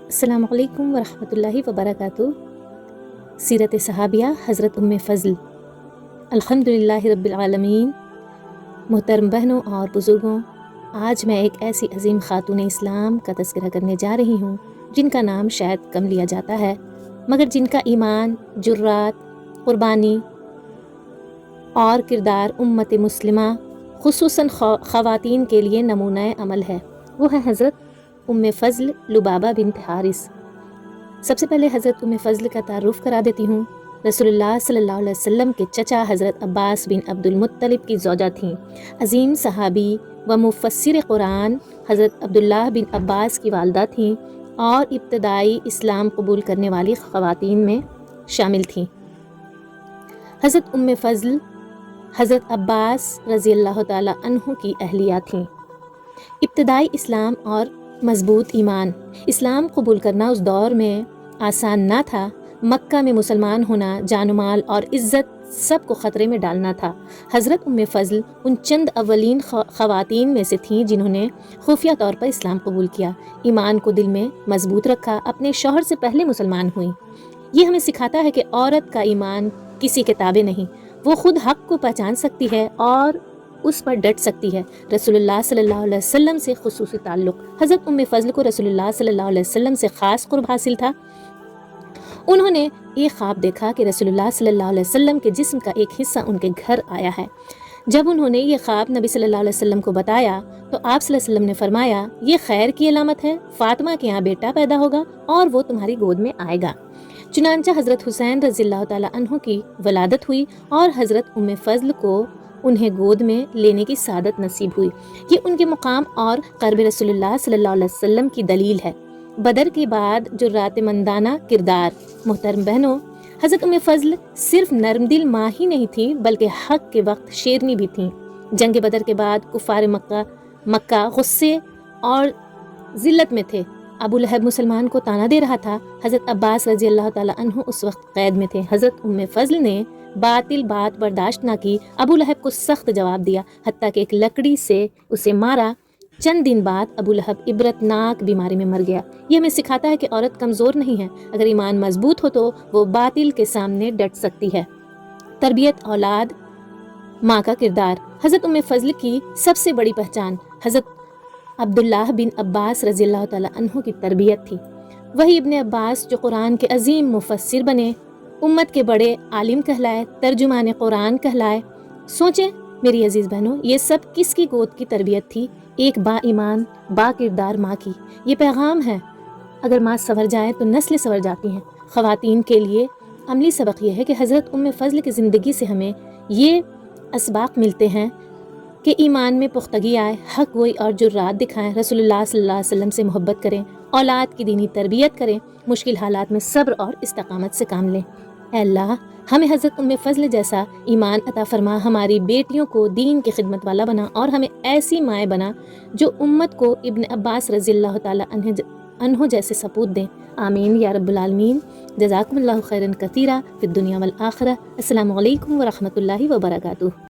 अस्सलामु अलैकुम वरहमतुल्लाहि वबरकातुह। सीरत सहाबिया हज़रत उम्मे फ़ज़ल अल्हम्दुलिल्लाहि रब्बिल आलमीन। मोहतरम बहनों और बुज़ुर्गों, आज मैं एक ऐसी अजीम ख़ातून इस्लाम का तज़किरा करने जा रही हूँ जिनका नाम शायद कम लिया जाता है, मगर जिनका ईमान, जुर्रात, क़ुरबानी और किरदार उम्मत मुस्लिमा खुसूसन ख़वातीन के लिए नमूना अमल है। वो है हज़रत उम्मे फ़ज़ल लुबाबा बिन्त हारिस। सबसे पहले हज़रत उम्मे फ़ज़ल का तारुफ़ करा देती हूँ। रसूलुल्लाह सल्लल्लाहु अलैहि वसल्लम के चचा हज़रत अब्बास बिन अब्दुल मुत्तलिब की ज़ौजा थीं। अज़ीम सहाबी व मुफ़स्सिर क़ुरान हज़रत अब्दुल्लाह बिन अब्बास की वालदा थीं और इब्तदाई इस्लाम कबूल करने वाली ख़वातीन में शामिल थीं। हज़रत उम्मे फ़ज़ल हज़रत अब्बास रज़ियल्लाहु ताला अन्हु की अहलिया थीं। इब्तदाई इस्लाम और मज़बूत ईमान। इस्लाम कबूल करना उस दौर में आसान ना था। मक्का में मुसलमान होना जान माल और इज़्ज़त सब को ख़तरे में डालना था। हज़रत उम्मे फ़ज़ल उन चंद अव्वलीन ख़वातीन में से थीं जिन्होंने खुफिया तौर पर इस्लाम कबूल किया, ईमान को दिल में मज़बूत रखा, अपने शौहर से पहले मुसलमान हुई। ये हमें सिखाता है कि औरत का ईमान किसी के ताबे नहीं, वो खुद हक़ को पहचान सकती है और उस पर डट सकती है। रसूलुल्लाह सल्लल्लाहु अलैहि वसल्लम से खुसूसी ताल्लुक़। हज़रत उम्मे फ़ज़ल को रसूलुल्लाह सल्लल्लाहु अलैहि वसल्लम से ख़ास क़ुर्ब हासिल था। उन्होंने एक ख्वाब देखा कि रसूलुल्लाह सल्लल्लाहु अलैहि वसल्लम के जिस्म का एक हिस्सा उनके घर आया है। जब उन्होंने ये ख्वाब नबी सल्लल्लाहु अलैहि वसल्लम को बताया तो आप सल्लल्लाहु अलैहि वसल्लम ने फरमाया, ये खैर की अलामत है, फ़ातिमा के यहाँ बेटा पैदा होगा और वो तुम्हारी गोद में आएगा। चुनांचा हज़रत हुसैन रज़ियल्लाहु ताला अन्हु की वलादत हुई और हज़रत उम्मे फ़ज़ल को उन्हें गोद में लेने की सादत नसीब हुई। ये उनके मुकाम और क़र्ब रसूलुल्लाह सल्लल्लाहु अलैहि वसल्लम की दलील है। बदर के बाद जुर्रात मंदाना किरदार। मोहतरम बहनों, हज़रत उम्मे फ़ज़ल सिर्फ नरमदिल माँ ही नहीं थी बल्कि हक़ के वक्त शेरनी भी थीं। जंग बदर के बाद कुफ़ार मक्का गुस्से और ज़िल्लत में थे। अबू लहब मुसलमान को ताना दे रहा था। हज़रत अब्बास रज़ियल्लाहु ताला अन्हु उस वक्त कैद में थे। हज़रत उम्मे फ़ज़ल ने बातिल बात बर्दाश्त ना की, अबू लहब को सख्त जवाब दिया, हत्ता कि एक लकड़ी से उसे मारा। चंद दिन बाद अबू लहब इबरतनाक बीमारी में मर गया। ये हमें सिखाता है कि औरत कमज़ोर नहीं है, अगर ईमान मजबूत हो तो वो बातिल के सामने डट सकती है। तरबियत औलाद, माँ का किरदार। हज़रत उम्मे फ़ज़ल की सबसे बड़ी पहचान हज़रत अब्दुल्लाह बिन अब्बास रज़ियल्लाहु ताला अन्हु की तरबियत थी। वही इब्ने अब्बास जो कुरान के अजीम मुफस्सिर बने, उम्मत के बड़े आलिम कहलाए, तर्जुमान कुरान कहलाए। सोचें मेरी अजीज़ बहनों, ये सब किसकी गोद की तरबियत थी? एक बा ईमान, बा किरदार माँ की। ये पैगाम है, अगर माँ संवर जाए तो नस्लें संवर जाती हैं। ख़वातीन के लिए अमली सबक यह है कि हज़रत उम्मे फ़ज़ल की ज़िंदगी से हमें ये असबाक मिलते हैं कि ईमान में पुख्तगी आए, हक़ गोई और जुर्रात दिखाएं, रसूलुल्लाह सल्लल्लाहु अलैहि वसल्लम से मोहब्बत करें, औलाद की दीनी तरबियत करें, मुश्किल हालात में सब्र और इस्तकामत से काम लें। ऐ अल्लाह, हमें हज़रत उम्मे फ़ज़ल जैसा ईमान अता फरमा, हमारी बेटियों को दीन की खिदमत वाला बना और हमें ऐसी माएँ बना जो उम्मत को इब्न अब्बास रज़ियल्लाहु ताला अन्हु जैसे सपूत दें। आमीन या रब्बुल आलमीन। जज़ाकुमुल्लाहु खैरन कसीरा फ़िद दुनिया वल आखिरह। अस्सलामु अलैकुम व रहमतुल्लाहि व बरकातुहू।